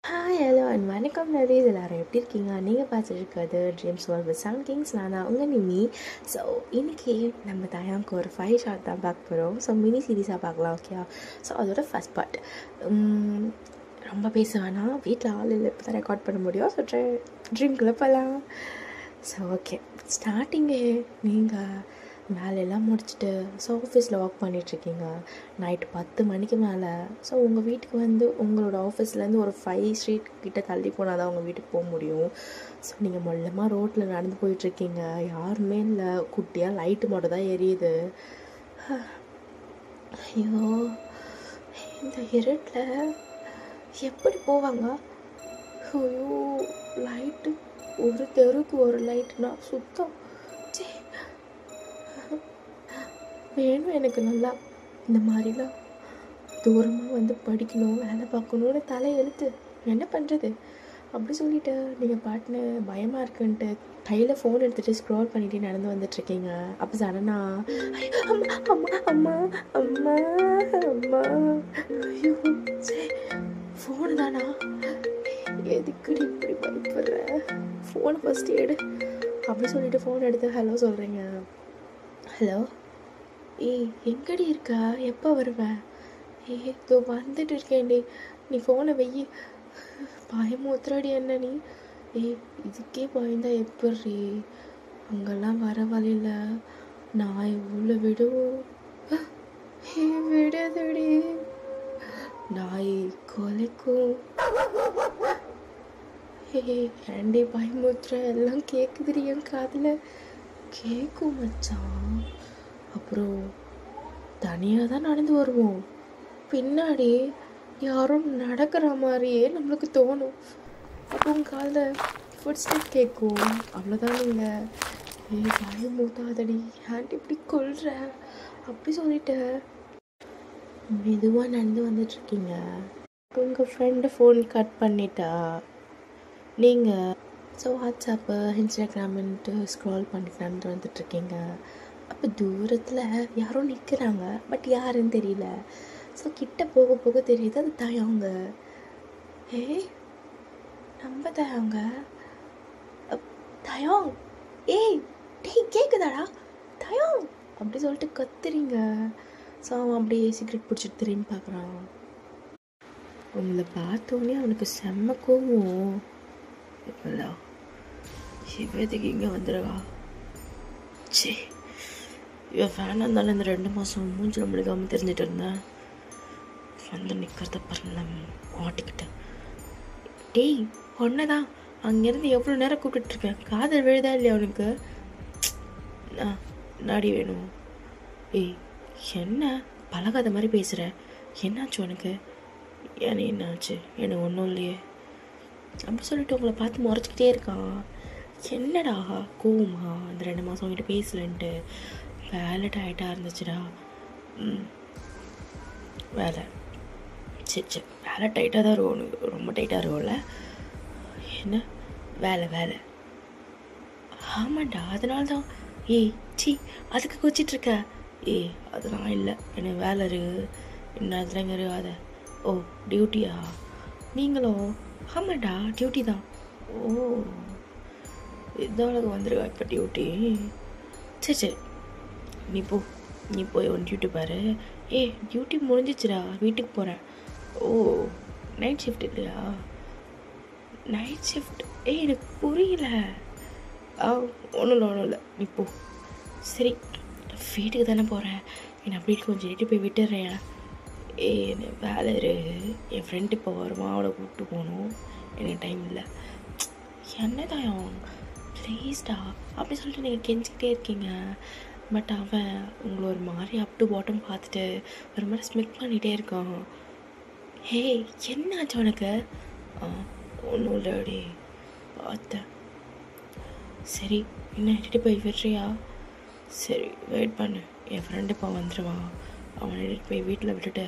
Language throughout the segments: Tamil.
ஹாய் ஹலோ அண்ட் வணக்கம் நரீஸ், எல்லாரும் எப்படி இருக்கீங்க? நீங்கள் பார்த்துருக்கிறது dreams world with sound kings. நான் உங்கள் நிமி. ஸோ இன்றைக்கி நம்ம தயாமுக்கு ஒரு 5 ஷார்ட் தான் பார்க்க போகிறோம். ஸோ மினி சீரீஸாக பார்க்கலாம், ஓகே? ஸோ அதோட ஃபஸ்ட் பார்ட். ரொம்ப பேச வேணாம், வீட்டில் ஆள் இல்லை, இப்போ தான் ரெக்கார்ட் பண்ண முடியும். ஸோ ட்ரீம்குள்ளே போகலாம். ஸோ ஓகே, ஸ்டார்டிங்கே நீங்கள் வேலையெல்லாம் முடிச்சுட்டு ஸோ ஆஃபீஸில் ஒர்க் பண்ணிகிட்ருக்கீங்க. நைட்டு 10 மணிக்கு மேலே. ஸோ உங்கள் வீட்டுக்கு வந்து உங்களோட ஆஃபீஸ்லேருந்து ஒரு 5 ஸ்ட்ரீட் கிட்டே தள்ளி போனால் தான் உங்கள் வீட்டுக்கு போக முடியும். ஸோ நீங்கள் மொல்லமாக ரோட்டில் நடந்து போயிட்டுருக்கீங்க, யாருமே இல்லை, குட்டியாக லைட்டு மட்டும் தான் எரியுது. ஐயோ, இந்த இருட்டில் எப்படி போவாங்க? ஐயோ, லைட்டு ஒரு தெருவுக்கு ஒரு லைட்டுனா சுத்தம். வேணும் எனக்கு நல்லா இந்த மாதிரிலாம் தூரமாக வந்து படிக்கணும், வேலை பார்க்கணுன்னு தலை எழுத்து. என்ன பண்ணுறது? அப்படி சொல்லிவிட்டு நீங்கள் பாட்டுன்னு பயமாக இருக்குன்ட்டு கையில் ஃபோன் எடுத்துகிட்டு ஸ்க்ரோல் பண்ணிகிட்டே நடந்து வந்துட்டுருக்கீங்க. அப்போ சடனாக அம்மா அம்மா அம்மா அம்மா, ஐயோ ஃபோனு தானா? எதுக்குடி இப்படி பயப்படுற? ஃபோனை ஃபஸ்ட்டு எடு அப்படி சொல்லிவிட்டு ஃபோன் எடுத்து ஹலோ சொல்கிறீங்க. ஹலோ, ஏய் எங்கடி இருக்கா? எப்போ வருவேன்? இதோ வந்துட்டு இருக்கேன்டி, நீ ஃபோனை வெயி. பயமுத்துறாடி என்ன நீ? இதுக்கே பயந்தா எப்படி? அங்கெல்லாம் வர வழியில் நான் இவ்வளோ விடுவோம். விடுதடி, நாய் கொலைக்கும். ஏண்டி பயமுத்துற? எல்லாம் கேட்குதுடி என் காதில். கேட்கும் மச்சான். அப்புறம் தனியாக தான் நடந்து வருவோம், பின்னாடி யாரும் நடக்கிற மாதிரியே நம்மளுக்கு தோணும். அப்போ உங்கள் காலில் ஃபுட் ஸ்டெப் கேட்கும். அவ்வளோதான். நீங்கள் பயம் மூத்தாதடி, ஏன்ட்டு இப்படி கொள்கிற? அப்படி சொல்லிட்டு மெதுவாக நடந்து வந்துட்டுருக்கீங்க. உங்கள் ஃப்ரெண்டு ஃபோன் கட் பண்ணிட்டா. நீங்கள் ஸோ வாட்ஸ்அப்பு இன்ஸ்டாகிராம்ன்ட்டு ஸ்க்ரால் பண்ணிட்டு நடந்து வந்துட்டுருக்கீங்க. அப்போ தூரத்தில் யாரும் நிற்கிறாங்க, பட் யாருன்னு தெரியல. ஸோ கிட்ட போக போக தெரியுது அது தயங்க. நம்ம தயங்க. தயம், டேய் கேட்குதாடா தயம்? அப்படி சொல்லிட்டு கத்துறீங்க. ஸோ அவன் அப்படியே சிகரெட் பிடிச்சிட்டு திரும்பி பார்க்குறான். உங்களை பார்த்தோன்னே அவனுக்கு செம்ம கோவம். இப்போல்லா சிவத்துக்கு இங்கே வந்துடுவா. சே, இவன் ஃபேனாக இருந்தாலும் இந்த 2 மாதம் மூஞ்சில் முடிக்காமல் தெரிஞ்சிட்டு இருந்தேன். வந்து நிற்கிறத பண்ணல மாட்டிக்கிட்டு. டேய் ஒன்னதான் அங்கேருந்து எவ்வளோ நேரம் கூப்பிட்டுருக்கேன், காதல் விழுதா இல்லையா அவனுக்கு? நாடி வேணும். என்ன பழகாத மாதிரி பேசுகிற? என்னாச்சு உனக்கு? ஏன்னா என்னாச்சு? எனக்கு ஒன்றும் இல்லையே அப்படி சொல்லிட்டு உங்களை பார்த்து முறைச்சிக்கிட்டே இருக்கான். என்னடா கோவமா? அந்த 2 மாதம் அவங்ககிட்ட பேசலன்ட்டு. வேலை டைட்டாக இருந்துச்சுடா. வேலை சரி வேலை டைட்டாக தான் இருக்கும், உனக்கு ரொம்ப டைட்டாக இருக்கும்ல? என்ன வேலை? ஆமாண்டா, அதனால தான். சி அதுக்கு கொச்சிட்ருக்க? அதெல்லாம் இல்லை, எனக்கு வேலை இருக்குது. என்ன அதுலங்க இருக்காத. ஓ டியூட்டியா? நீங்களும்? ஆமாண்டா டியூட்டி தான். ஓ இதான் வந்துருக்கா இப்போ டியூட்டி? சரி நீ போய் ஒன் டியூட்டி பாரு. டியூட்டி முடிஞ்சிச்சுடா, வீட்டுக்கு போகிறேன். ஓ நைட் ஷிஃப்ட் இல்லையா? Night shift? எனக்கு புரியல. ஒன்றும் இல்லை, நீ போ. சரி வீட்டுக்கு தானே போகிறேன், என்னை அப்படி கொஞ்சம் எட்டு போய் விட்டுறேன். என்ன வேலை என் ஃப்ரெண்டு இப்போ வருவான், அவளை கூப்பிட்டு போகணும், எனக்கு டைம் இல்லை. என்னதான் ப்ளீஸ்டா அப்படி சொல்லிட்டு நீங்கள் கெஞ்சிக்கிட்டே இருக்கீங்க. பட் அவன் உங்களை ஒரு மாதிரி அப் டு பாட்டம் பார்த்துட்டு ஒரு மாதிரி ஸ்மிக் பண்ணிகிட்டே இருக்கான். என்னாச்சு உனக்கு? ஒன்றும் இல்லடி பார்த்தேன். சரி என்ன எட்டிட்டு போய் விடுறியா? சரி வெயிட் பண்ணு, என் ஃப்ரெண்டு இப்போ வந்துடுவான், அவனை எட்டிட்டு போய் வீட்டில் விட்டுட்டு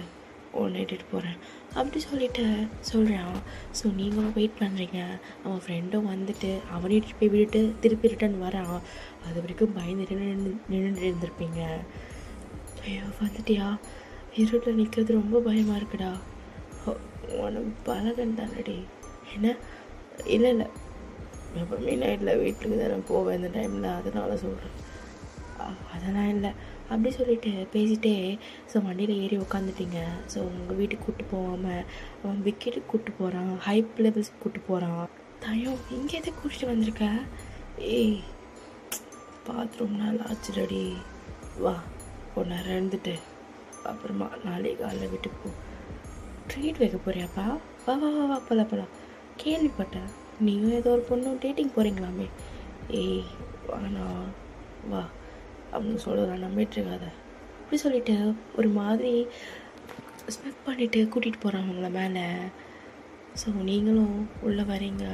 ஒன்று எட்டிட்டு போகிறேன் அப்படி சொல்லிட்டு சொல்கிறான். ஸோ நீங்களும் வெயிட் பண்ணுறீங்க. அவன் ஃப்ரெண்டும் வந்துட்டு அவனை எட்டிட்டு போய் விட்டுட்டு திருப்பி ரிட்டன் வரான். அது வரைக்கும் பயந்துட்டு நின்றுட்டு இருந்திருப்பீங்க. ஐயோ வந்துட்டியா? இருட்டில் நிற்கிறது ரொம்ப பயமாக இருக்குடா. உனக்கு பழகன் தானடி, என்ன இல்லை இல்லை எப்பவுமே நைட்டில் வீட்டுக்கு தானே போவேன் இந்த டைமில், அதனால சொல்கிறேன். அதெல்லாம் இல்லை அப்படி சொல்லிட்டு பேசிகிட்டே ஸோ வண்டியில் ஏறி உட்காந்துட்டீங்க. ஸோ உங்கள் வீட்டுக்கு கூப்பிட்டு போகாமல் அவன் விக்கெட்டுக்கு கூப்பிட்டு போகிறான், ஹைப் லெவல்ஸ்க்கு கூப்பிட்டு போகிறான். தயம் இங்கே எதை கூட்டிகிட்டு வந்திருக்க? ஏய் பாத்ரூம் நாள் ஆச்சுடடி, வா ஒன்று இருந்துட்டு அப்புறமா நாளைக்கு காலையில் வீட்டுக்கு போ. ட்ரீட் வைக்க போறியாப்பா? வா வா வா வா போகலாம். கேள்விப்பட்டேன் நீயும் ஏதோ ஒரு பொண்ணு டேட்டிங் போகிறீங்களாமே. ஏய் வாண்ணா வா, அவங்க சொல்லுறேன் நம்பிட்டுருக்காத. அப்படி சொல்லிவிட்டு ஒரு மாதிரி ஸ்மெக் பண்ணிவிட்டு கூட்டிகிட்டு போகிறாங்க அவங்கள மேலே. ஸோ நீங்களும் உள்ளே வரீங்க.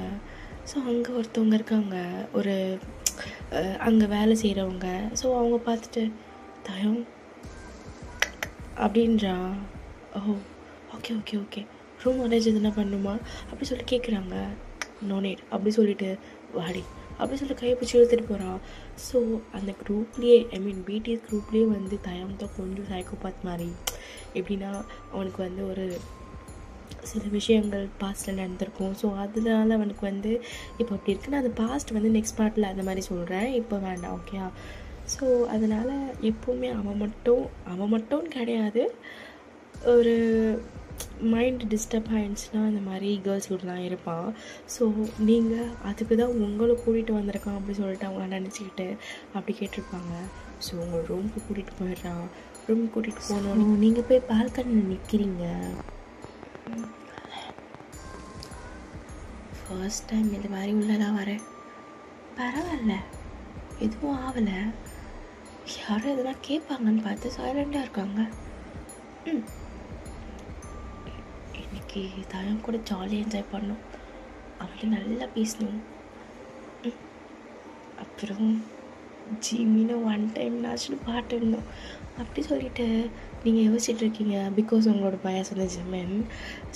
ஸோ அங்கே ஒருத்தவங்க இருக்காங்க, ஒரு அங்கே வேலை செய்கிறவங்க. ஸோ அவங்க பார்த்துட்டு தயம் அப்படின்றான். Oh okay okay okay room arrange எதுனா பண்ணுமா அப்படி சொல்லி கேட்குறாங்க. நோ நீட் அப்படி சொல்லிட்டு வாடி அப்படி சொல்லி கையை பிடிச்சி இழுத்துட்டு போகிறான். ஸோ அந்த குரூப்லேயே பிடிஎஸ் குரூப்லேயே வந்து தயம் தான் கொஞ்சம் சைக்கோபாத் மாதிரி. எப்படின்னா அவனுக்கு வந்து ஒரு சில விஷயங்கள் பாஸ்ட்டில் நடந்திருக்கும். ஸோ அதனால அவனுக்கு வந்து இப்போ அப்படி இருக்குன்னா அது பாஸ்ட் வந்து நெக்ஸ்ட் பார்ட்டில் அந்த மாதிரி சொல்கிறேன், இப்போ வேண்டாம் ஓகே. ஸோ அதனால் எப்போவுமே அவன் மட்டும் கிடையாது, ஒரு மைண்ட் டிஸ்டர்ப் ஆகிடுச்சுன்னா அந்த மாதிரி கேர்ள்ஸ் கூடலாம் இருப்பான். ஸோ நீங்கள் அதுக்கு தான் உங்களை கூட்டிகிட்டு வந்திருக்கான் அப்படி சொல்லிட்டு அவங்கள நினச்சிக்கிட்டு அப்படி கேட்டிருப்பாங்க. ஸோ உங்களை ரூமுக்கு கூட்டிகிட்டு போயிடுறான். ரூமுக்கு கூட்டிகிட்டு போனோம், நீங்கள் போய் பால்கனியில் நிற்கிறீங்க. ஃபர்ஸ்ட் டைம் இந்த மாதிரி உள்ளதான் வரேன், பரவாயில்ல எதுவும் ஆகலை. யாரும் எதுனா கேட்பாங்கன்னு பார்த்து சைலண்டாக இருக்காங்க. இன்னைக்கு தயம் கூட ஜாலியாக என்ஜாய் பண்ணோம், அவன்கிட்ட நல்லா பேசணும். அப்புறம் ஜிமின்னு ஒன் டைம் நாச்சுன்னு பாட்டு இருந்தோம் அப்படி சொல்லிட்டு நீங்கள் யோசிச்சுட்ருக்கீங்க. பிகாஸ் உங்களோட பயஸ் வந்து ஜிமின்.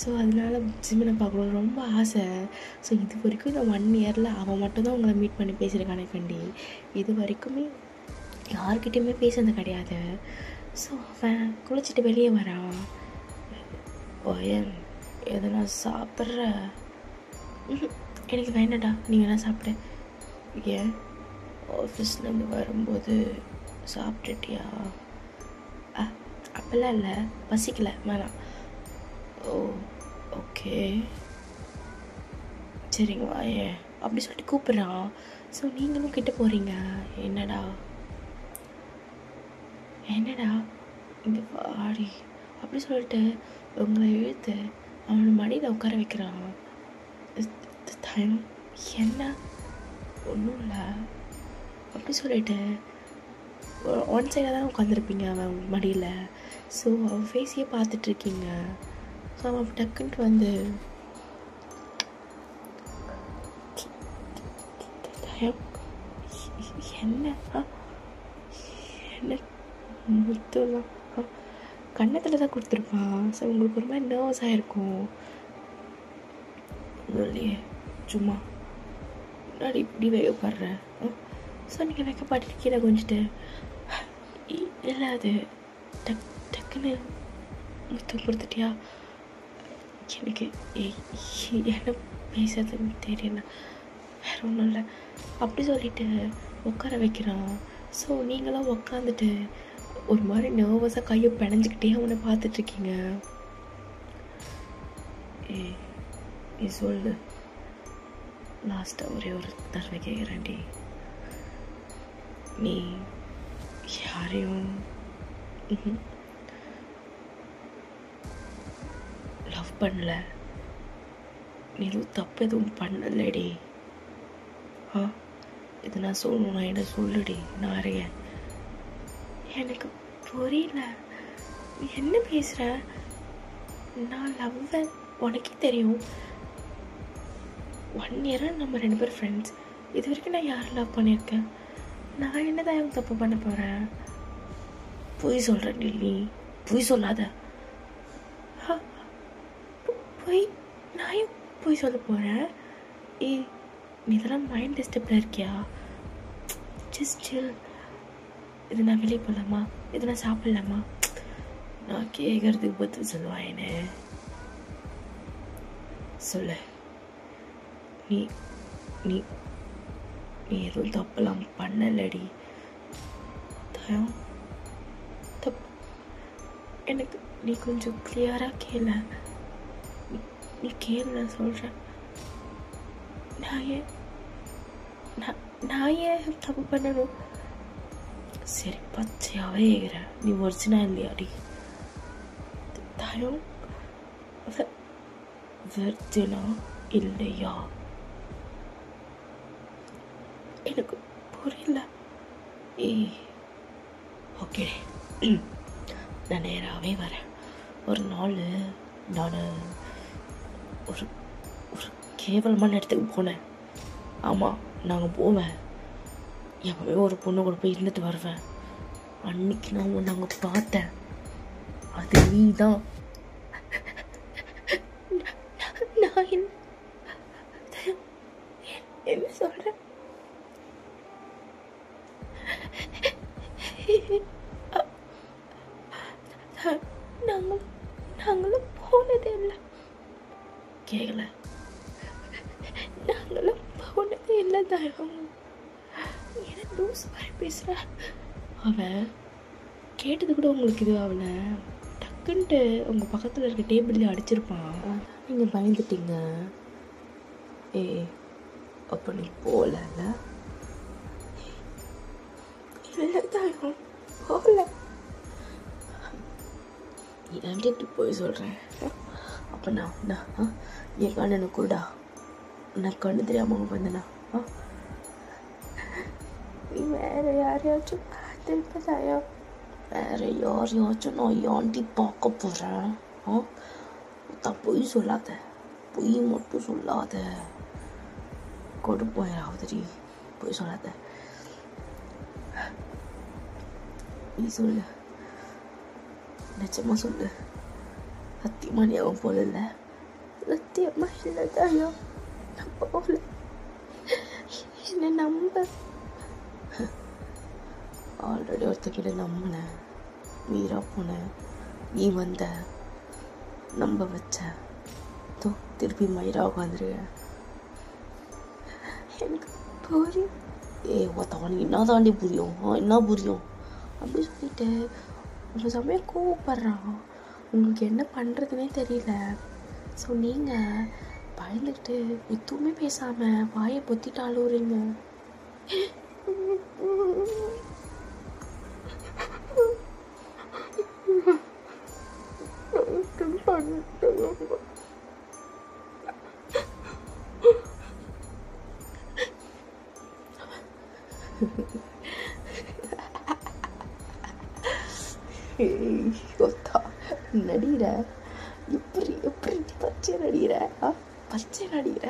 ஸோ அதனால ஜிமினை பார்க்கணுன்னு ரொம்ப ஆசை. ஸோ இது வரைக்கும் இந்த 1 இயரில் அவன் மட்டும்தான் உங்களை மீட் பண்ணி பேசியிருக்கானே கண்டி, இது வரைக்குமே யார்கிட்டையுமே பேசுனது கிடையாது. ஸோ அவன் குளிச்சுட்டு வெளியே வரான். ஓயன் எதனா சாப்பிட்ற? எனக்கு வேணாடா, நீ வேணா சாப்பிடு. ஏன் ஆஃபீஸ்லேருந்து வரும்போது சாப்பிட்டுட்டியா? அப்பெல்லாம் இல்லை, பசிக்கல, வேணாம். ஓ ஓகே சரிங்க வாயே அப்படி சொல்லிட்டு கூப்பிட்றான். ஸோ நீங்களும் கிட்ட போகிறீங்க. என்னடா இங்கே வாடி அப்படி சொல்லிட்டு உங்களை இழுத்து அவனோட மடியில் உட்கார வைக்கிறான். டைம் என்ன ஒன்றும் இல்லை அப்படி சொல்லிட்டு ஒன் சைடாக தான் உட்காந்துருப்பீங்க அவன் மடியில். ஸோ அவன் ஃபேஸையே பார்த்துட்ருக்கீங்க. ஸோ அவன் டக்குன்ட்டு வந்து என்ன முத்தலாம் கன்னத்தில் தான் கொடுத்துருப்பான். ஸோ உங்களுக்கு ஒரு மாதிரி நர்வஸ் ஆகிருக்கும். இல்லையே சும்மா முன்னாடி இப்படி வைக்கப்படுற. ஸோ நீங்கள் வைக்கப்பாட்டு கீழே கொஞ்சிட்டு இல்லை அது டக்குன்னு முத்தம் கொடுத்துட்டியா? எனக்கு என்ன பேசுறதுன்னு தெரியல, வேற ஒன்றும் இல்லை அப்படி சொல்லிட்டு உட்கார வைக்கிறான். ஸோ நீங்களாம் உட்காந்துட்டு ஒரு மாதிரி நர்வஸாக கையை பிணைஞ்சிக்கிட்டே அவனை பார்த்துட்ருக்கீங்க. நீ சொல்லு, லாஸ்ட்டாக ஒரே ஒரு தடவை கேட்குறேன்டி, நீ யாரையும் லவ் பண்ணல, நீ எதுவும் தப்பு எதுவும் பண்ணலடி. இது நான் சொல்லணும், என்ன சொல்லுடி, நான் அறியேன். எனக்கு புரியல, என்ன பேசுகிற? நான் லவ்வை உனக்கே தெரியும். 1 இயராக நம்ம 2 பேரும் ஃப்ரெண்ட்ஸ். இது வரைக்கும் நான் யாரை லவ் பண்ணியிருக்கேன்? நான் என்னதான் தப்பு பண்ண போகிறேன்? பொய் சொல்கிறேன் நீ, பொய் சொல்லாத. நான் ஏன் பொய் சொல்ல போகிறேன்? நீ இதெல்லாம் மைண்ட் டிஸ்டர்பில் இருக்கியா? ஜஸ்ட் சில். இது நான் வெளியே போகலாமா? இது நான் சாப்பிட்லாமா? நான் கேட்குறதுக்கு பதில் சொல்லுவான். என்ன சொல்லு, நீ நீ நீ எதுவும் தப்பெல்லாம் பண்ணலடி தயம். தப்பு எனக்கு நீ கொஞ்சம் கிளியராக கேள. நீ கேளு, நான் சொல்கிறேன். நான் ஏன் தப்பு பண்ணணும்? சரி, பச்சையாகவே இருக்கிறேன். நீ ஒரிஜினல் இல்லையாடி தயம்? வெர்ஜினா இல்லையா? எனக்கு புரியல. ஓகே, நான் நேராகவே வரேன். ஒரு நாள் நான் ஒரு ஒரு கேவலமான இடத்துக்கு போனேன். ஆமாம், நாங்கள் போவேன். எப்போவே ஒரு பொண்ணு கூட போய் இருந்துட்டு வருவேன். அன்னைக்கு நான் ஒன்று அங்கே பார்த்தேன். அது நீ தான். நான் என்ன சொல்கிறேன்? நாங்களும் போனதே இல்லை. கேட்கல. நாங்களும் போனதே இல்லை தயம். என்ன லூஸ் மாதிரி பேசுகிற? அவன் கேட்டது கூட உங்களுக்கு இது அவனை டக்குன்ட்டு உங்கள் பக்கத்தில் இருக்க டேபிள்லேயே அடிச்சிருப்பான். நீங்கள் பயந்துட்டீங்க. அப்போ நீ போகல? இல்லை தயம், போகல. ஏன்ட்டு போய் சொல்கிறேன். அப்போ நான் என் கண்ணு கூடா நான் கண்ணு தெரியாமல் வந்தேனா? நீ வேற யாரையாச்சும் பார்த்துருப்பதாயா? வேற யாரையாச்சும் நான் ஏன்டி பார்க்க போகிறேன்? பொய் சொல்லாத, பொய் மட்டும் சொல்லாத. கொடுப்போம் யாராவதுடி, பொய் சொல்லாத. நீ சொல்லு, நிச்சயமா சொல்லு. சத்தியமா நீ அவன் போல இல்லை? சத்தியமா இல்லை தாயா, நான் போகல. என்னை நம்ப. ஆல்ரெடி ஒருத்தக்கிட்ட நம்பினேன், மீறா போனேன். நீ வந்த, நம்ப வச்ச, திருப்பி மயிரா உட்காந்துருக்க. எனக்கு புரியும். ஒருத்தவனுக்கு என்ன தாண்டி புரியும்? என்ன புரியும் அப்படி சொல்லிட்டு உங்கள் சமயம் கோவப்படுறான். உங்களுக்கு என்ன பண்ணுறதுனே தெரியல. ஸோ நீங்கள் பயந்துக்கிட்டு எதுவுமே பேசாமல் வாயை பொத்திட்டு அழுவுறீங்க. நடிகிற எப்படி எப்படி பச்சை நடிகிற? பச்சை நடிகிற?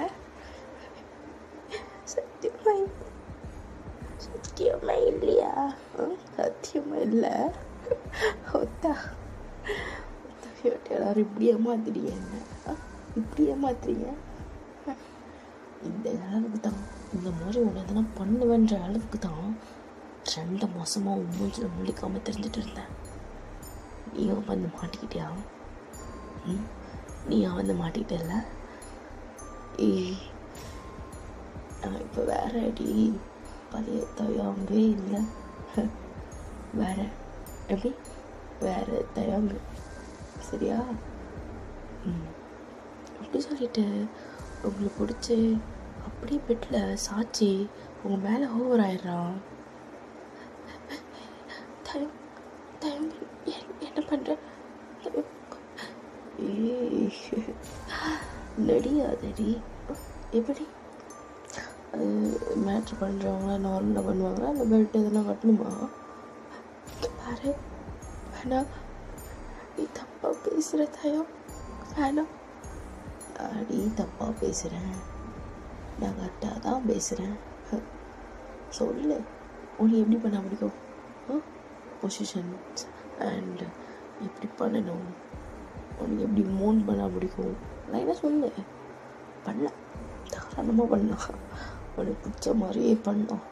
சத்தியமா இல்லையா? சத்தியமா இல்லை. ஒத்தா எல்லாரும் இப்படியே மாத்துறீங்க. என்ன இப்படியே மாத்துறீங்க? இந்த அளவுக்கு தான், இந்த மாதிரி ஒன்று எதனா பண்ணுவேன்ற அளவுக்கு தான் 2 மாதமாக மூஞ்சில் முழிக்காமல் தெரிஞ்சுட்டு இருந்தேன். நீயும் வந்து மாட்டிக்கிட்டியா? நீயா வந்து மாட்டிக்கிட்டல? நான் இப்போ வேற அடி பழைய தயாங்கே இல்லை. வேற எப்படி? வேற தயாங்கு, சரியா? அப்படி சொல்லிட்டு உங்களுக்கு பிடிச்சி அப்படியே பெட்டில் சாச்சி உங்கள் மேலே ஓவர் ஆயிடுறான். என்ன பண்ணுற? நடியாதடி. எப்படி அது மேட்ரு பண்ணுறவங்களா நார்மலாக பண்ணுவாங்களா? இல்லை பெல்ட் எதுனா கட்டணுமா? பாரு, வேணாம், நீ தப்பாக பேசுகிற தயம். வேணாம் அடி, தப்பாக பேசுகிறேன். நான் கரெக்டாக தான் பேசுகிறேன். சொல்லு, உனக்கு எப்படி பண்ண பிடிக்கும்? பொசிஷன்ஸ் அண்ட் எப்படி பண்ணணும், உனக்கு எப்படி மோன் பண்ண பிடிக்கும்? நான் என்ன சொல்லு, பண்ணலாம், தாராளமாக பண்ணலாம், உனக்கு பிடிச்ச மாதிரியே பண்ணலாம்.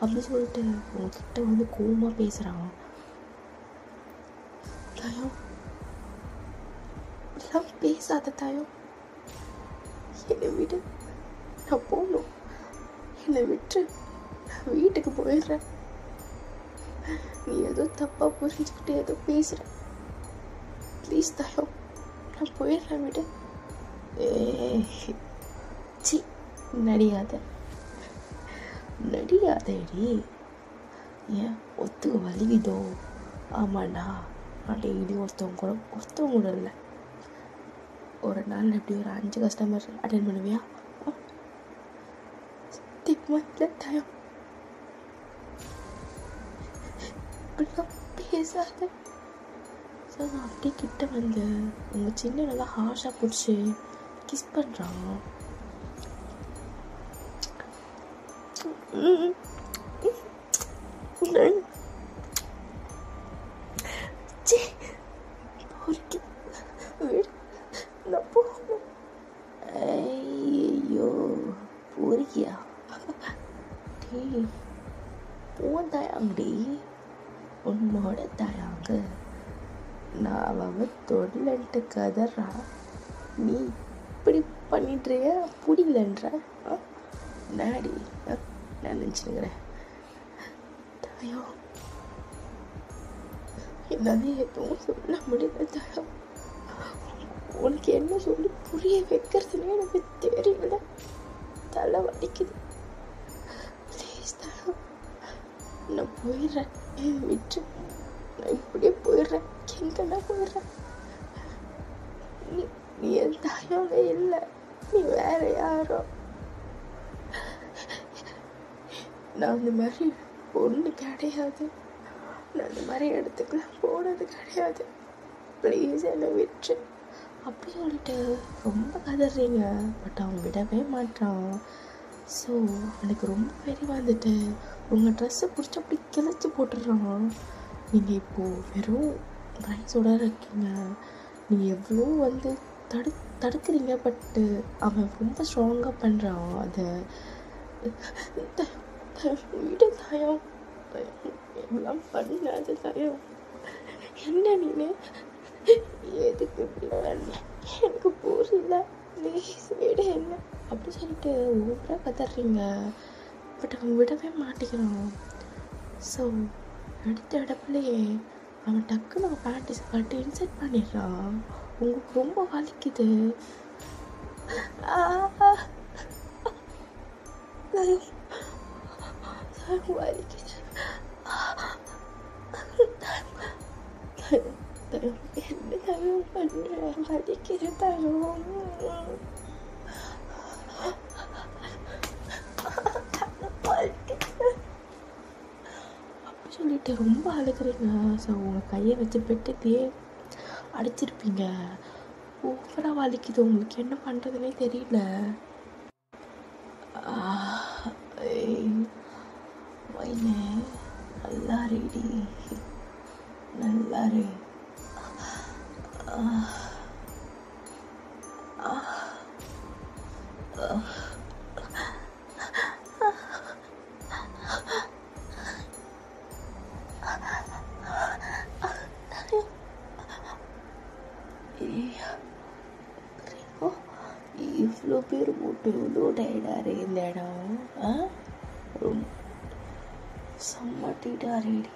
அப்படி சொல்லிட்டு உங்ககிட்ட வந்து கோவமாக பேசுகிறான். தயம், பேசாத தயம், என்னை விடு. நான் போகணும். என்னை விட்டு நான் வீட்டுக்கு போயிடுறேன். நீ ஏதோ தப்பாக புரிஞ்சுக்கிட்டு ஏதோ பேசுகிற. ப்ளீஸ் தாயோ, நான் போயிடுறேன் விடு. சி, நடியாதடி. ஏன் ஒத்துக்க வலிக்குதோ? ஆமாண்டா, நான் டெய்லி ஒருத்தவங்க கூட இல்லை, ஒரு நாள் எப்படி ஒரு 5 கஸ்டமர் அட்டென்ட் பண்ணுவியா? சத்தியமாக இல்லை தாயோ, இப்படிலாம் பேசாத. ஸோ நான் அப்படியே கிட்ட வந்து உங்கள் சின்ன நல்லா ஹார்ஷாக பிடிச்சி கிஸ் பண்ணுறான். ஐயோ, பொறுக்கியா? டேய், உன் தாயாங்கடி, உன்னோட தாயாங்க. நான் அவன் தொடலன்ட்டு கதறா, நீ இப்படி பண்ணிட்டுறிய, பிடிக்கலன்ற நாடி நான் நினச்சினுக்கிறேன். தாயோ, என்னால் எதுவும் சொல்ல முடியல தாயோ. உனக்கு என்ன சொல்லி புரிய வைக்கிறதுனே எனக்கு தெரியல. தலை வலிக்குது. ப்ளீஸ் தாயோ, நான் போயிடுறேன். விட்டு நான் இப்படியே போயிடுறேன். எங்கன்னா போயிடுறேன். நீ என் தாயோவே இல்லை, நீ வேற யாரோ. நான் அந்த மாதிரி பொண்ணு கிடையாது. நான் அந்த மாதிரி இடத்துக்குலாம் போனது கிடையாது. ப்ளீஸ் என்னை விட்டு. அப்படி சொல்லிட்டு ரொம்ப கதறீங்க. பட் அவன் விடவே மாட்டான். ஸோ எனக்கு ரொம்ப வெறி வந்துட்டு உங்கள் ட்ரெஸ்ஸை பிடிச்சி அப்படி கிளச்சி போட்டுடுறான். நீங்கள் இப்போது வெறும் ரைஸோட இருக்கீங்க. நீங்கள் எவ்வளோ வந்து தடுக்கிறீங்க. பட்டு அவன் ரொம்ப ஸ்ட்ராங்காக பண்ணுறான். அதை விட தாயம், எல்லாம் பண்ணாத தாயம். என்ன நீனு எதுக்கு இப்படி பண்ண எனக்கு புரியல. ப்ளீஸ் விட என்ன அப்படி சொல்லிட்டு ஓவராக கதறீங்க. பட் அவன் விடவே மாட்டேங்கிறான். ஸோ அடுத்த இடத்துலையே அவன் டக்குன்னு அவன் பேண்டிஸை கட்டி இன்செர்ட் பண்ணிடுறான். உங்களுக்கு ரொம்ப வலிக்குது. வலிக்குது. என்ன தயம் பண்ற? வலிக்கிற தயம். அப்படி சொல்லிட்டு ரொம்ப அழுகிறீங்க. ஸோ உங்கள் கையை வச்சு பெட்டுத்தையே அடிச்சிருப்பீங்க. ஓவராக வலிக்குது. உங்களுக்கு என்ன பண்ணுறதுனே தெரியல. வைனே, நல்லா ரெடி, நல்லா ரே. இவ்வளோ பேர் போட்டு இவ்வளோ டயர்டாக இந்த இடம் ரொம்ப செம்ம டீடாரேடி.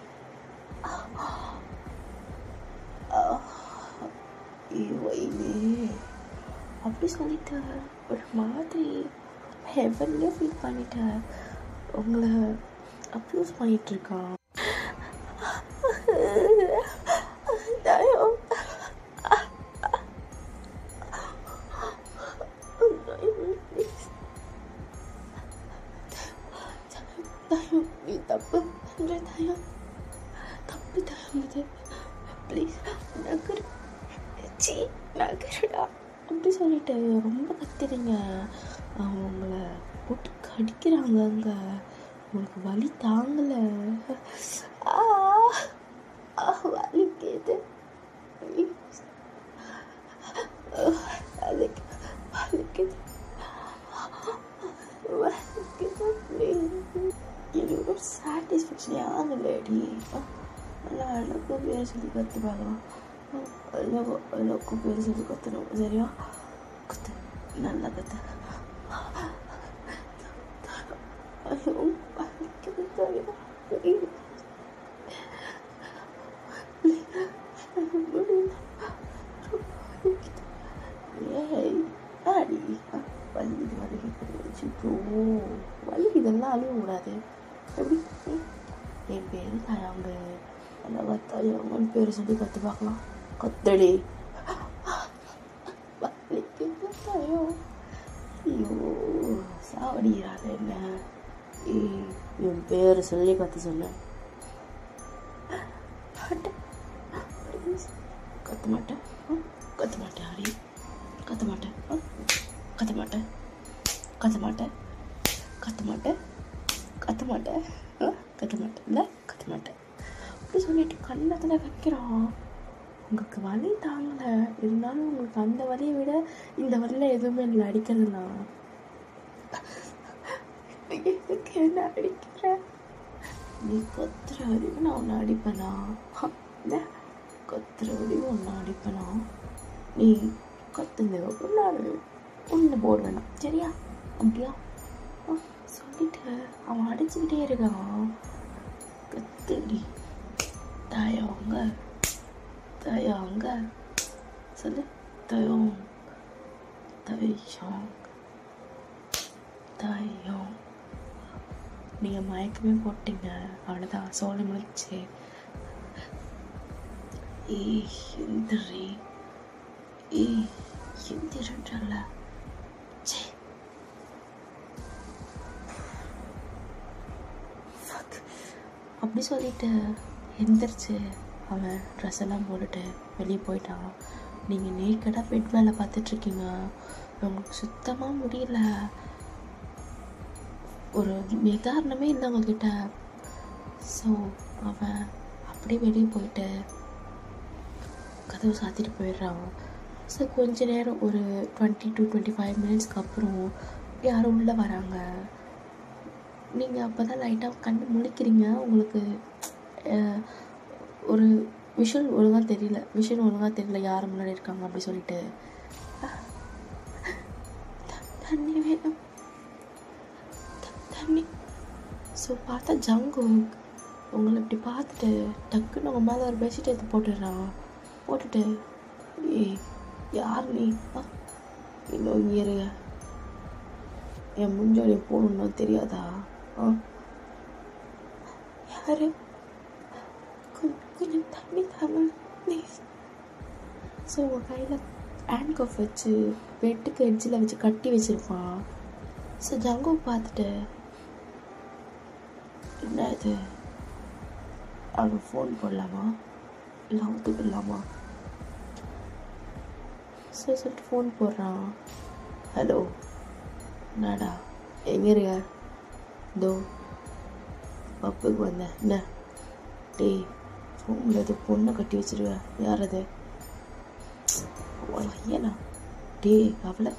அப்படி சொல்லிட்டேன். ஒரு மாதிரி ஹெவன்லேயே ஃபீல் பண்ணிட்டேன். உங்களை அப்யூஸ் பண்ணிகிட்ருக்கான். நீ தப்பு பண்ணுற தாயம், தப்பு தாயம் இது. ப்ளீஸ் நகருடா அப்படி சொல்லிட்டு ரொம்ப கத்துறீங்க. அவங்கள போட்டு கடிக்கிறாங்க. அங்கே உங்களுக்கு வலி தாங்கலை. வலிக்குது. வலிக்குது. எனக்கு ஒரு சாட்டிஸ்ஃபேக்ஷனே ஆகலடி. நல்லா அழகு பேர் சொல்லி கற்று பார்க்கலாம். அழகு பேர் சொல்லி கற்றுணும். சரியா? கற்று, நல்லா கற்று. ஐயோ வலி இதெல்லாம் அழியக்கூடாது. எப்படி என் பேர் தாயாங்க நல்லா தாயாங்கன்னு பேர் சொல்லி கற்று பார்க்கலாம். கத்தடி வலிக்குது தாயோ. ஐயோ சாவடிக்கிறாரு என்ன. என் பேர் சொல்லி கற்று சொன்னேன். கற்ற மாட்டேன் கற்ற மாட்டேன் அடி கற்ற மாட்டேன் கற்ற மாட்டேன் கற்ற மாட்டேன் கற்ற மாட்டேன் கற்ற மாட்டேன் கற்ற மாட்டேன் இல்லை கற்ற மாட்டேன் அப்படி சொல்லிட்டு கண்ணத்தில் வைக்கிறான். உங்களுக்கு வலி தாங்கலை, இருந்தாலும் உங்களுக்கு அந்த வலியை விட இந்த வலியில் எதுவுமே இல்லை அடிக்கிறதுனா. எதுக்கு என்ன அடிக்கிற? நீ கத்துற வரைக்கும் நான் உன்னை அடிப்பேனா? இல்லை கத்துற வரைக்கும் உன்னை அடிப்பேனா? நீ கத்துங்க நான் உன்னை போடுவேனா? சரியா? அப்படியா சொல்லிட்டு அவன் அடிச்சுக்கிட்டே இருக்கான். கத்துடி தாயவங்க தாயவங்க சொல்லு தயோங் தயோங் தயோங். நீங்கள் மயக்கமே போட்டீங்க, அவ்வளோதான், சோழ முடிச்சு. எந்திரி எந்திரன்றல அப்படி சொல்லிட்டு எந்திரிச்சு அவன் ட்ரெஸ் எல்லாம் போட்டுட்டு வெளியே போயிட்டான். நீங்கள் நேக்கடாக பெட் மேலே பார்த்துட்ருக்கீங்க, உங்களுக்கு சுத்தமாக முடியல. ஒரு நிதாரணமே இல்லை அவங்கக்கிட்ட. ஸோ அவன் அப்படியே வெளியே போயிட்டு கதவு சாத்திட்டு போயிடுறான். ஸோ கொஞ்ச நேரம் ஒரு 20 to 25 மினிட்ஸ்க்கு அப்புறம் யாரும் உள்ளே வராங்க. நீங்கள் அப்போ தான் லைட்டாக கண்ணு முழிக்கிறீங்க. உங்களுக்கு ஒரு விஷன் ஒழுங்காக தெரியல யார் முன்னாடி இருக்காங்க அப்படி சொல்லிட்டு. தண்ணி வேணும் தண்ணி. ஸோ பார்த்தா ஜங்கு உங்களை இப்படி பார்த்துட்டு டக்குன்னு உங்கள் மேலே ஒரு பெட்ஷீட் எடுத்து போட்டுட்டு யார் நீ இன்னும் இங்கே இருங்க, என் முஞ்சாடி போகணுன்னா தெரியாதா? யாரு கொஞ்சம் தண்ணி தாங்க ப்ளீஸ். ஸோ உங்கள் கையில் ஹேண்ட் கஃப் வச்சு பெட்டுக்கு எட்ஜில் வச்சு கட்டி வச்சுருப்பான். ஸோ ஜங்கு பார்த்துட்டு என்ன இது, அவன் ஃபோன் போடலாமா இல்லை அவுத்து போடலாமா? ஸோ சொல்லிட்டு ஃபோன் போடுறான். ஹலோ என்னடா எங்கே இருக்க? இதோ பப்புக்கு வந்தேன். என்ன டேய் ரூமில் எது பொண்ணை கட்டி வச்சிருவேன், யார் அது? ஏண்ணா டேய் அவளை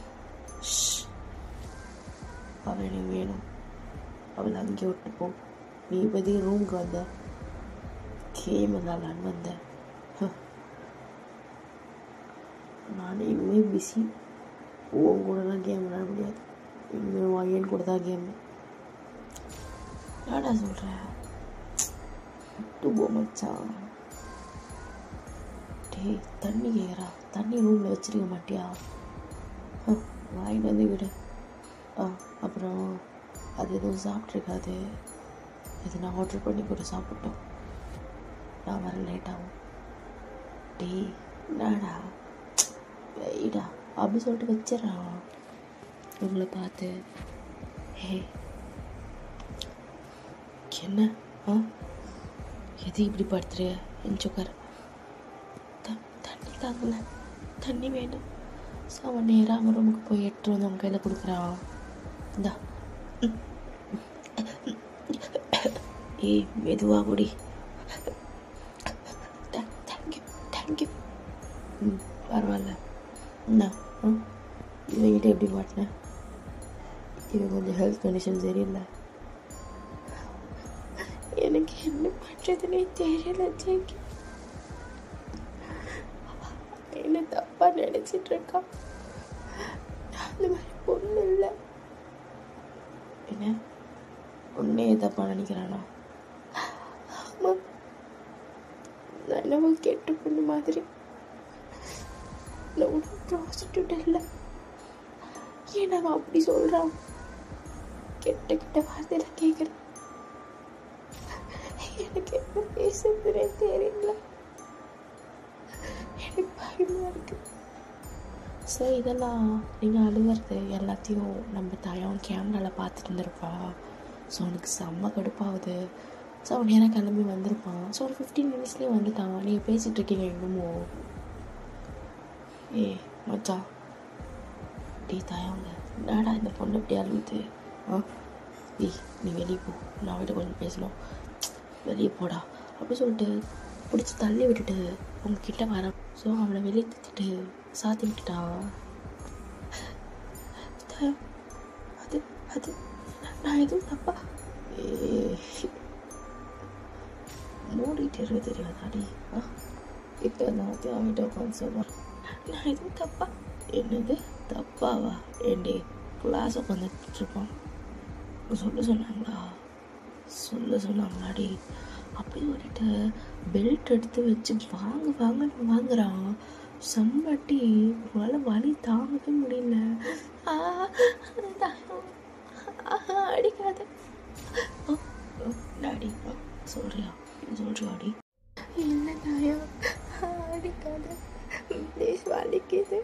அவள் எனக்கு வேணும், அவளை அங்கே விட்டு போ. நீ இப்போதே ரூமுக்கு வந்த கேம் விளாட்லான்னு வந்தேன். நான் இனிமேல் பிஸி, உன் கூடலாம் கேம் விளாட முடியாது, இனிமேல் வாங்கியன் கூட தான் கேமு. என்னடா சொல்கிறேன் விட்டு போ மச்சான். டேய் தண்ணி கேட்குறா, தண்ணி ரூமில் வச்சுருக்க மாட்டியா? வாங்கிட்டு வந்து விடு. அப்புறம் அது எதுவும் சாப்பிட்ருக்காது, இது நான் ஆர்டர் பண்ணி கூட சாப்பிட்டோம், நான் வர லேட் ஆகும். டேய் என்னடா வெயிடா அப்படி சொல்லிட்டு வச்சிடறான். உங்களை பார்த்து என்ன எது இப்படி படுத்துரு எஞ்சுக்கார், தண்ணி தாங்கல, தண்ணி வேணும். ஸோ அவன் நேராக அவன் ரூமுக்கு போய் எடுத்துட்டு வந்து அவன் கையில் கொடுக்குறான். இந்தா மெதுவா குடி. தேங்க்யூ பரவாயில்ல. என்ன இவங்கிட்ட எப்படி மாட்டினேன்? இவன் கொஞ்சம் ஹெல்த் கண்டிஷன் சரியில்லை. எனக்கு என்ன பண்ணுறதுனே தெரியல ஜெய்கி. என்ன தப்பா நினைச்சிட்டு இருக்கான். அந்த மாதிரி பொண்ணு இல்லை. என்ன உன்னே தப்பா நினைக்கிறானா? ஆமா நான் என்னவோ கெட்டு பொண்ணு மாதிரி. நான் ஒன்றும் ப்ராஸ்டியூட் இல்லை. ஏன் அவன் அப்படி சொல்கிறான்? கெட்ட கெட்ட வார்த்தையில் கேட்குறேன். எனக்கு என்ன பேசுறதுனே தெரியல. எனக்கு பயமாக இருக்கு. ஸோ இதெல்லாம் நீங்கள் அழுகிறது எல்லாத்தையும் நம்ம தாயும் கேமராவில் பார்த்துட்டு இருந்திருப்பா. ஸோ அவனுக்கு செம்ம கடுப்பாகுது. ஸோ அவன் நேராக கிளம்பி வந்திருப்பான். ஸோ ஒரு 15 மினிட்ஸ்லேயே வந்துட்டான். நீங்கள் பேசிகிட்டு இருக்கீங்க இன்னுமோ. மச்சான் டீ தாயவங்க என்னடா இந்த பொண்ணு இப்படி அழுகுது? நீ வெளியே போ, நான் விட கொஞ்சம் பேசணும், வெளியே போடா அப்படி சொல்லிட்டு பிடிச்சி தள்ளி விட்டுட்டு உங்ககிட்ட வர. ஸோ அவனை வெளியே திட்டு சாத்தி விட்டுட்டான். அது அது நான் எதுவும் தப்பா மூடிட்டு இருக்க தெரியாதாடி? இப்போ எல்லாத்தையும் அவன்கிட்ட உட்காந்து சொல்லுவான். நான் எதுவும் தப்பா? என்னது தப்பாவா? ஏண்டி கிளாஸ் உட்காந்துட்ருப்பான். சொல்ல சொன்னாங்களாடி? அப்படி சொல்லிட்டு பெல்ட் எடுத்து வச்சு வாங்கன்னு வாங்குறான். செம்மட்டி உங்களால் வலி தாங்கவே முடியல. அடிக்காத டாடி. சொல்றியாடி? இல்லை தாயா, அடிக்காத ப்ளீஸ், வலிக்குது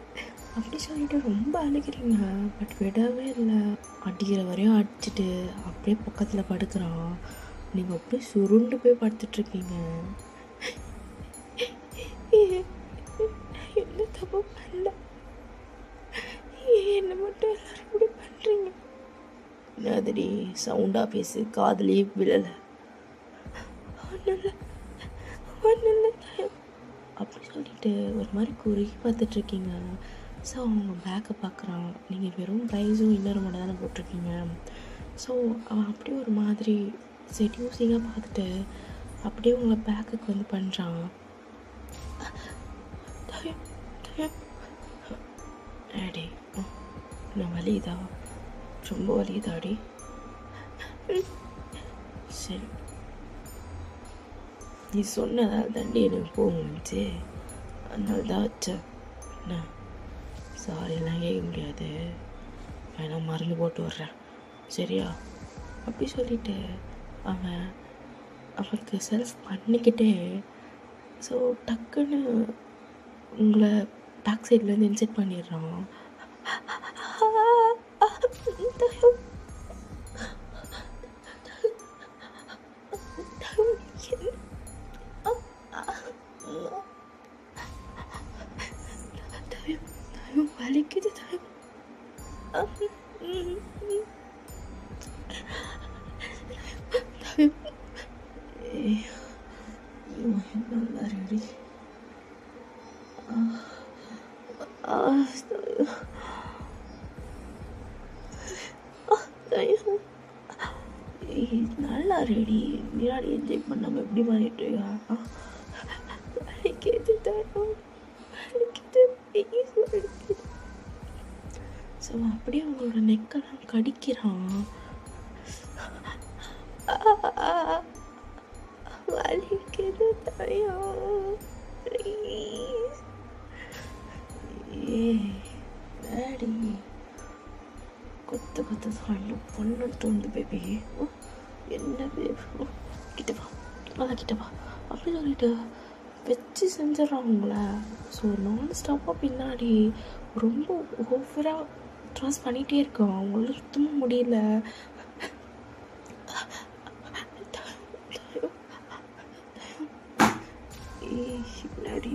அப்படி சொல்லிட்டு ரொம்ப அழுகிறீங்க. பட் விடவே இல்லை. அடிக்கிற வரையும் அடிச்சுட்டு அப்படியே பக்கத்தில் படுக்கிறான். நீங்கள் அப்படியே சுருண்டு போய் படுத்துட்ருக்கீங்க. என்ன தப்பு பண்ணல, என்ன மட்டும் எல்லாரும் இப்படி பண்ணுறீங்க? என்னதுடி சவுண்டாக பேசு, காதுலேயே விழலை. ஒன்றும் இல்லை அப்படி சொல்லிட்டு ஒரு மாதிரி குறுகி பார்த்துட்ருக்கீங்க. ஸோ அவங்க பேக்கை பார்க்குறான். நீங்கள் வெறும் ப்ரைஸும் இன்னொரு மட்டும் தானே போட்டிருக்கீங்க. ஸோ அவன் அப்படியே ஒரு மாதிரி செட்யூசிங்காக பார்த்துட்டு அப்படியே உங்களை பேக்குக்கு வந்து பண்ணுறான். டேடி நான் வலியுதா? ரொம்ப வலியுதாடி? சரி, நீ சொன்னதால் தாண்டி எனக்கு போச்சு, அதனால தான் வச்சேன். என்ன சாரிலாம் கேட்க முடியாது, வேணா மருந்து போட்டு வர்றேன் சரியா? அப்படி சொல்லிட்டு அவனுக்கு செல்ஃப் பண்ணிக்கிட்டே ஸோ டக்குன்னு உங்களை பேக் சைட்லேருந்து இன்செக்ட் பண்ணிடுறான். வலிக்குது ரெடி. நல்லா ரெடி. முன்னாடி என்ஜாய் பண்ணாம எப்படி பண்ணிட்டு ஸோ அப்படியே அவங்களோட நெக்கெல்லாம் கடிக்கிறான். வலிக்குது தாயா, டாடி கொத்த தான் பொண்ணு தோணுது பேபி. என்ன பேபி கிட்டவா அப்படி சொல்லிட்டு வச்சு செஞ்சிடறான் அவங்கள. ஸோ நான் ஸ்டாப்பாக பின்னாடி ரொம்ப ஓவராக ட்ராஸ் பண்ணிகிட்டே இருக்கான். அவங்களால சுத்தமாக முடியல. பின்னாடி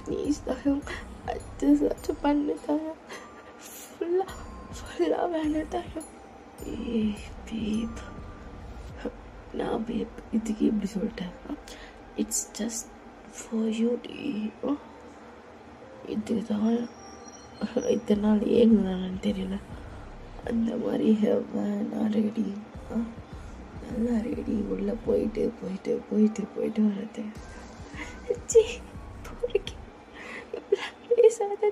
ப்ளீஸ் தாயம் அது பண்ணு தாயம், ஃபுல்லாக வேணும் தாயம். பேப் நான் பேப் இதுக்கு எப்படி சொல்லிட்டேன்? இட்ஸ் ஜஸ்ட் ஃபார் யூ டி. இதுதான் இத்தனை நாள் ஏங்குதானு தெரியல. அந்த மாதிரி நான் ரெடி, நல்லா ரெடி. உள்ளே போயிட்டு வர்றது. பேசாத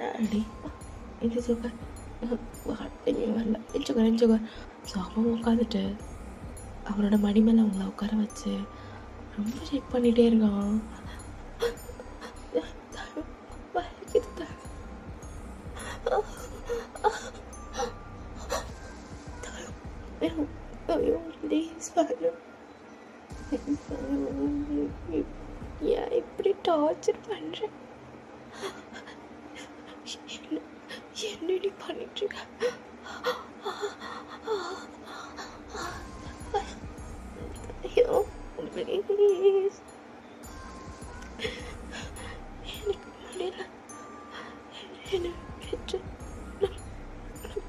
டாடி, என்ன சொல்ற? வாட்டிங்க வரல, நெஞ்சுக்க. ஸோ அவன் உட்காந்துட்டு அவனோட மடி மேலே அவங்கள உட்கார வச்சு ரொம்ப செக் பண்ணிகிட்டே இருக்கான். ஏன் இப்படி டார்ச்சர் பண்ணுறேன்? என்னடி பண்ணிட்டு இருக்க? ஐயோ ப்ளீஸ், எனக்கு முடியல, என்ன விட்டு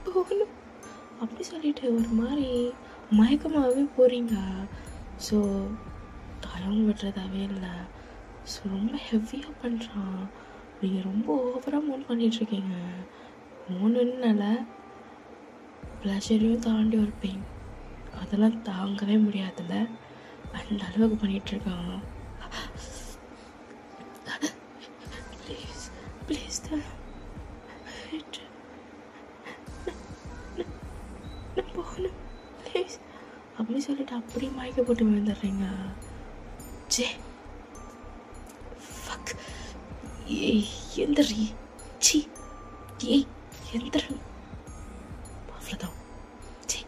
போகணும் அப்படி சொல்லிட்டு ஒரு மாதிரி மயக்கமாகவே போகிறீங்க. ஸோ தயம் விடுறதாவே இல்லை. ஸோ ரொம்ப ஹெவியாக பண்ணுறான். நீங்கள் ரொம்ப ஓவராக மூன் பண்ணிகிட்ருக்கீங்க. மூணுன்னால ப்ளஷரையும் தாண்டி ஒரு பெயின், அதெல்லாம் தாங்கவே முடியாதுல்ல, அந்த அளவுக்கு பண்ணிகிட்ருக்கான். ப்ளீஸ் ப்ளீஸ் தான் நான் போகணும் ப்ளீஸ் அப்படி சொல்லிட்டு அப்படியே மயக்க போட்டு விழுந்துடுறீங்க. ஜே ஃபக், ஏய் எந்திரி, சி ஏய் எந்திரி, அவ்வளோதான். சி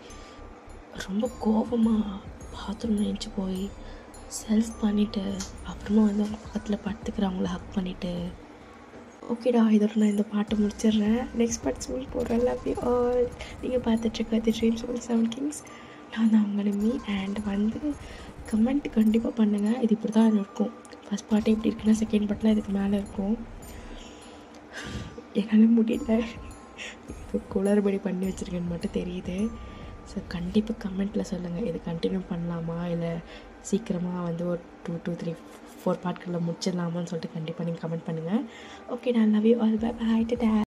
ரொம்ப கோபமாக பாத்ரூம் நினச்சி போய் செல்ஃப் பண்ணிவிட்டு அப்புறமா வந்து அவங்க பக்கத்தில் படுத்துக்கிறவங்கள ஹக் பண்ணிவிட்டு, ஓகேடா இதோட நான் இந்த பாட்டை முடிச்சிடுறேன். நெக்ஸ்ட் பார்ட் ஸ்கூல் போடுறேன். Love you all. நீங்கள் பார்த்துட்ருக்க தி ட்ரீம்ஸ் ஆஃப் 7 Kings. நான் தான் உங்களை மீ. அண்ட் வந்து கமெண்ட் கண்டிப்பாக பண்ணுங்கள். இது இப்படி தான் இருக்கும். ஃபஸ்ட் பார்ட்டே இப்படி இருக்குன்னா செகண்ட் பார்ட்லாம் இதுக்கு மேலே இருக்கும். என்னால் முடியல, இப்போ குளறுபடி பண்ணி வச்சுருக்கேன்னு மட்டும் தெரியுது. ஸோ கண்டிப்பாக கமெண்ட்டில் சொல்லுங்கள், இது கண்டினியூ பண்ணலாமா இல்லை சீக்கிரமாக வந்து ஒரு 2, 3, 4 பார்ட்களில் முடிச்சிடலாமான்னு சொல்லிட்டு கண்டிப்பாக நீங்கள் கமெண்ட் பண்ணுங்கள். ஓகே, நான் love you all. Bye by.